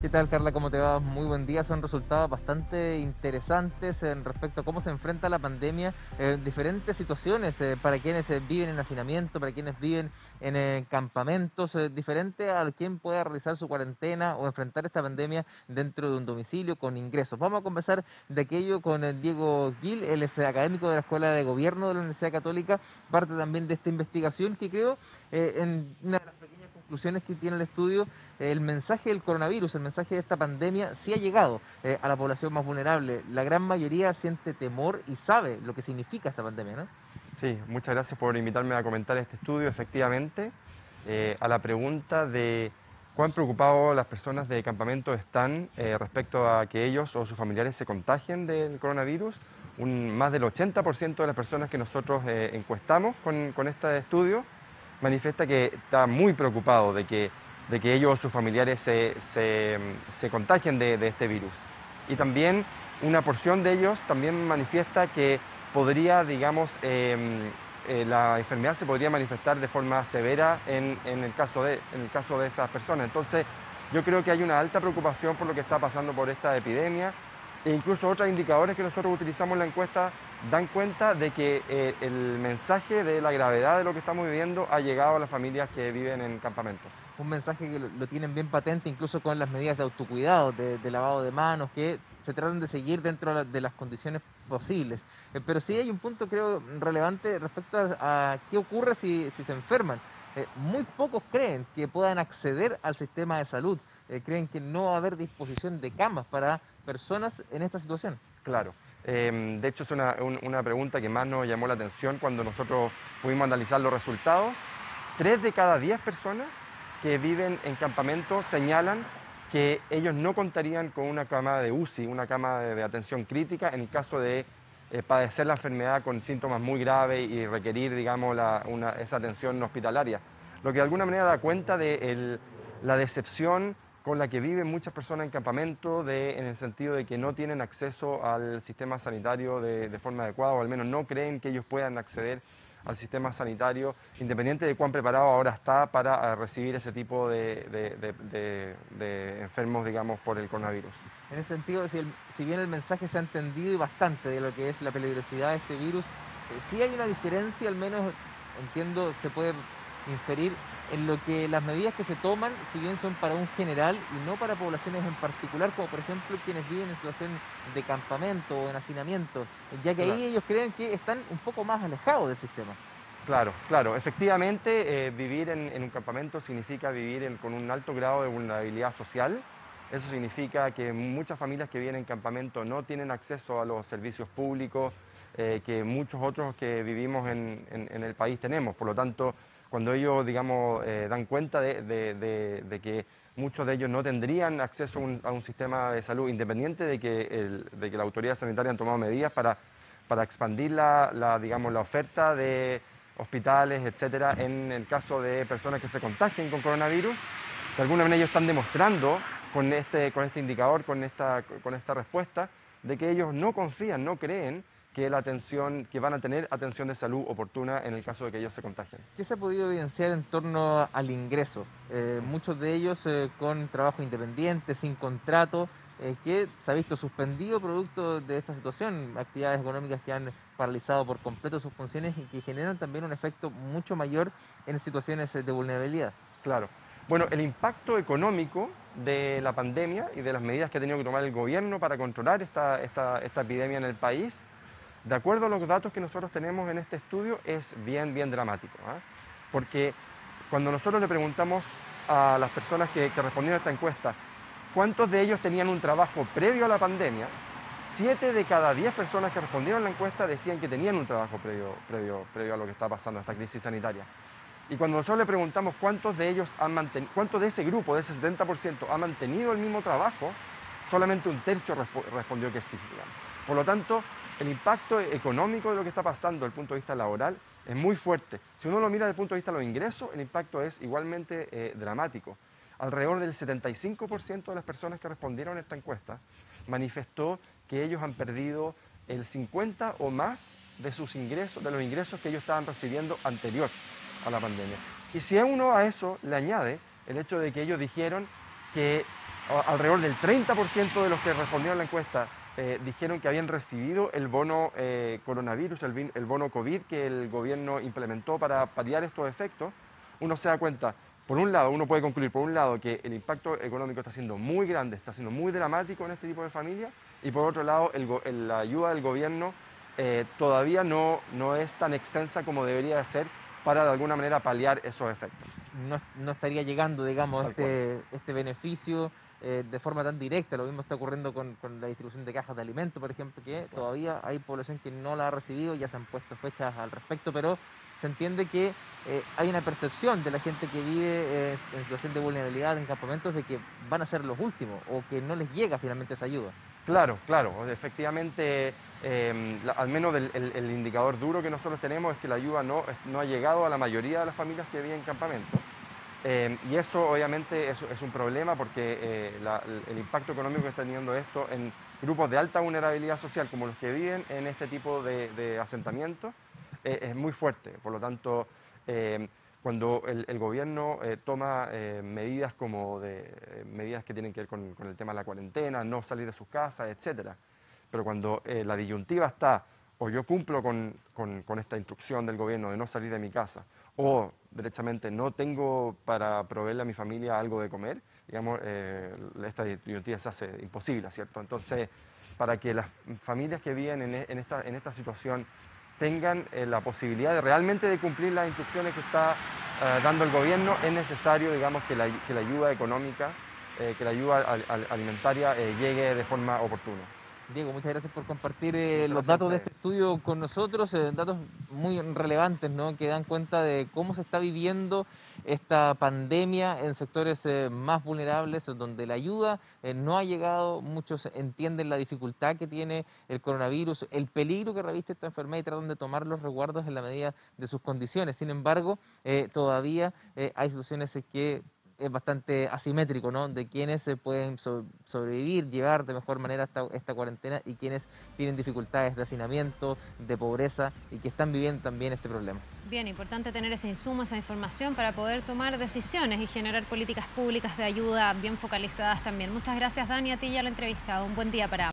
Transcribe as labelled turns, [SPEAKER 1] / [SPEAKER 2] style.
[SPEAKER 1] ¿Qué tal, Carla? ¿Cómo te va? Muy buen día. Son resultados bastante interesantes en respecto a cómo se enfrenta la pandemia en diferentes situaciones para quienes viven en hacinamiento, para quienes viven en campamentos, diferente a quien pueda realizar su cuarentena o enfrentar esta pandemia dentro de un domicilio con ingresos. Vamos a conversar de aquello con Diego Gil, él es académico de la Escuela de Gobierno de la Universidad Católica, parte también de esta investigación que creo en una de las pequeñas conclusiones que tiene el estudio el mensaje del coronavirus, el mensaje de esta pandemia, sí ha llegado a la población más vulnerable. La gran mayoría siente temor y sabe lo que significa esta pandemia, ¿no?
[SPEAKER 2] Sí, muchas gracias por invitarme a comentar este estudio. Efectivamente, a la pregunta de cuán preocupados las personas de campamento están respecto a que ellos o sus familiares se contagien del coronavirus, más del 80% de las personas que nosotros encuestamos con este estudio manifiesta que está muy preocupado de que ellos o sus familiares se contagien de este virus. Y también una porción de ellos también manifiesta que podría, digamos, la enfermedad se podría manifestar de forma severa en el caso de esas personas. Entonces, yo creo que hay una alta preocupación por lo que está pasando por esta epidemia e incluso otros indicadores que nosotros utilizamos en la encuesta dan cuenta de que el mensaje de la gravedad de lo que estamos viviendo ha llegado a las familias que viven en campamentos.
[SPEAKER 1] Un mensaje que lo tienen bien patente, incluso con las medidas de autocuidado, de lavado de manos, que se tratan de seguir dentro de las condiciones posibles. Pero sí hay un punto, creo, relevante respecto a qué ocurre si se enferman. Muy pocos creen que puedan acceder al sistema de salud. Creen que no va a haber disposición de camas para personas en esta situación.
[SPEAKER 2] Claro. De hecho, es una pregunta que más nos llamó la atención cuando nosotros pudimos analizar los resultados. 3 de cada 10 personas que viven en campamentos señalan que ellos no contarían con una cama de UCI, una cama de atención crítica, en el caso de padecer la enfermedad con síntomas muy graves y requerir, digamos, esa atención hospitalaria. Lo que de alguna manera da cuenta de la decepción con la que viven muchas personas en campamento, en el sentido de que no tienen acceso al sistema sanitario de forma adecuada, o al menos no creen que ellos puedan acceder al sistema sanitario, independiente de cuán preparado ahora está para recibir ese tipo de enfermos, digamos, por el coronavirus.
[SPEAKER 1] En ese sentido, si bien el mensaje se ha entendido y bastante de lo que es la peligrosidad de este virus, sí hay una diferencia, al menos entiendo, se puede inferir en lo que las medidas que se toman, si bien son para un general y no para poblaciones en particular, como por ejemplo quienes viven en situación de campamento o en hacinamiento, ya que ahí
[SPEAKER 2] Claro.
[SPEAKER 1] ellos creen que están un poco más alejados del sistema.
[SPEAKER 2] Claro, claro. Efectivamente, vivir en un campamento significa vivir con un alto grado de vulnerabilidad social. Eso significa que muchas familias que viven en campamento no tienen acceso a los servicios públicos que muchos otros que vivimos en el país tenemos. Por lo tanto, cuando ellos, digamos, dan cuenta de que muchos de ellos no tendrían acceso a un sistema de salud, independiente de que la autoridad sanitaria han tomado medidas para expandir digamos, la oferta de hospitales, etcétera, en el caso de personas que se contagien con coronavirus. De alguna manera ellos están demostrando con este indicador, con esta respuesta, de que ellos no confían, no creen que van a tener atención de salud oportuna en el caso de que ellos se contagien.
[SPEAKER 1] ¿Qué se ha podido evidenciar en torno al ingreso? Muchos de ellos con trabajo independiente, sin contrato, que se ha visto suspendido producto de esta situación, actividades económicas que han paralizado por completo sus funciones y que generan también un efecto mucho mayor en situaciones de vulnerabilidad.
[SPEAKER 2] Claro. Bueno, el impacto económico de la pandemia y de las medidas que ha tenido que tomar el gobierno para controlar esta epidemia en el país, de acuerdo a los datos que nosotros tenemos en este estudio, es bien, bien dramático. ¿Ah? Porque cuando nosotros le preguntamos a las personas que respondieron a esta encuesta, ¿cuántos de ellos tenían un trabajo previo a la pandemia? 7 de cada 10 personas que respondieron a la encuesta decían que tenían un trabajo previo a lo que está pasando, a esta crisis sanitaria. Y cuando nosotros le preguntamos cuánto de ese grupo, de ese 70%, ha mantenido el mismo trabajo, solamente un tercio respondió que sí. Digamos. Por lo tanto, el impacto económico de lo que está pasando desde el punto de vista laboral es muy fuerte. Si uno lo mira desde el punto de vista de los ingresos, el impacto es igualmente dramático. Alrededor del 75% de las personas que respondieron a esta encuesta manifestó que ellos han perdido el 50 o más de sus ingresos, de los ingresos que ellos estaban recibiendo anterior a la pandemia. Y si uno a eso le añade el hecho de que ellos dijeron que alrededor del 30% de los que respondieron a la encuesta dijeron que habían recibido el bono coronavirus, el bono COVID que el gobierno implementó para paliar estos efectos. Uno se da cuenta, por un lado, uno puede concluir por un lado que el impacto económico está siendo muy grande, está siendo muy dramático en este tipo de familias, y por otro lado, la ayuda del gobierno todavía no es tan extensa como debería de ser para de alguna manera paliar esos efectos.
[SPEAKER 1] No estaría llegando, digamos,
[SPEAKER 2] Tal cual.
[SPEAKER 1] este beneficio de forma tan directa. Lo mismo está ocurriendo con la distribución de cajas de alimentos, por ejemplo, que todavía hay población que no la ha recibido, ya se han puesto fechas al respecto, pero se entiende que hay una percepción de la gente que vive en situación de vulnerabilidad en campamentos de que van a ser los últimos o que no les llega finalmente esa ayuda.
[SPEAKER 2] Claro, claro, efectivamente, al menos el indicador duro que nosotros tenemos es que la ayuda no ha llegado a la mayoría de las familias que viven en campamentos. Y eso obviamente es un problema porque el impacto económico que está teniendo esto en grupos de alta vulnerabilidad social como los que viven en este tipo de asentamientos es muy fuerte. Por lo tanto, cuando el gobierno toma medidas como medidas que tienen que ver con el tema de la cuarentena, no salir de sus casas, etcétera, pero cuando la disyuntiva está o yo cumplo con esta instrucción del gobierno de no salir de mi casa, o derechamente no tengo para proveerle a mi familia algo de comer, digamos, esta disyuntiva se hace imposible, ¿cierto? Entonces, para que las familias que viven en esta situación tengan la posibilidad de realmente de cumplir las instrucciones que está dando el gobierno, es necesario, digamos, que la ayuda económica, que la ayuda alimentaria llegue de forma oportuna.
[SPEAKER 1] Diego, muchas gracias por compartir
[SPEAKER 2] Muchas
[SPEAKER 1] los
[SPEAKER 2] gracias a
[SPEAKER 1] datos de este
[SPEAKER 2] ustedes.
[SPEAKER 1] estudio con nosotros, datos muy relevantes, ¿no? Que dan cuenta de cómo se está viviendo esta pandemia en sectores más vulnerables, donde la ayuda no ha llegado, muchos entienden la dificultad que tiene el coronavirus, el peligro que reviste esta enfermedad y tratan de tomar los resguardos en la medida de sus condiciones. Sin embargo, todavía hay situaciones que es bastante asimétrico, ¿no? De quienes se pueden sobrevivir, llevar de mejor manera esta cuarentena y quienes tienen dificultades de hacinamiento, de pobreza y que están viviendo también este problema.
[SPEAKER 3] Bien, importante tener ese insumo, esa información para poder tomar decisiones y generar políticas públicas de ayuda bien focalizadas también. Muchas gracias, Dani, a ti y a la entrevista. Un buen día para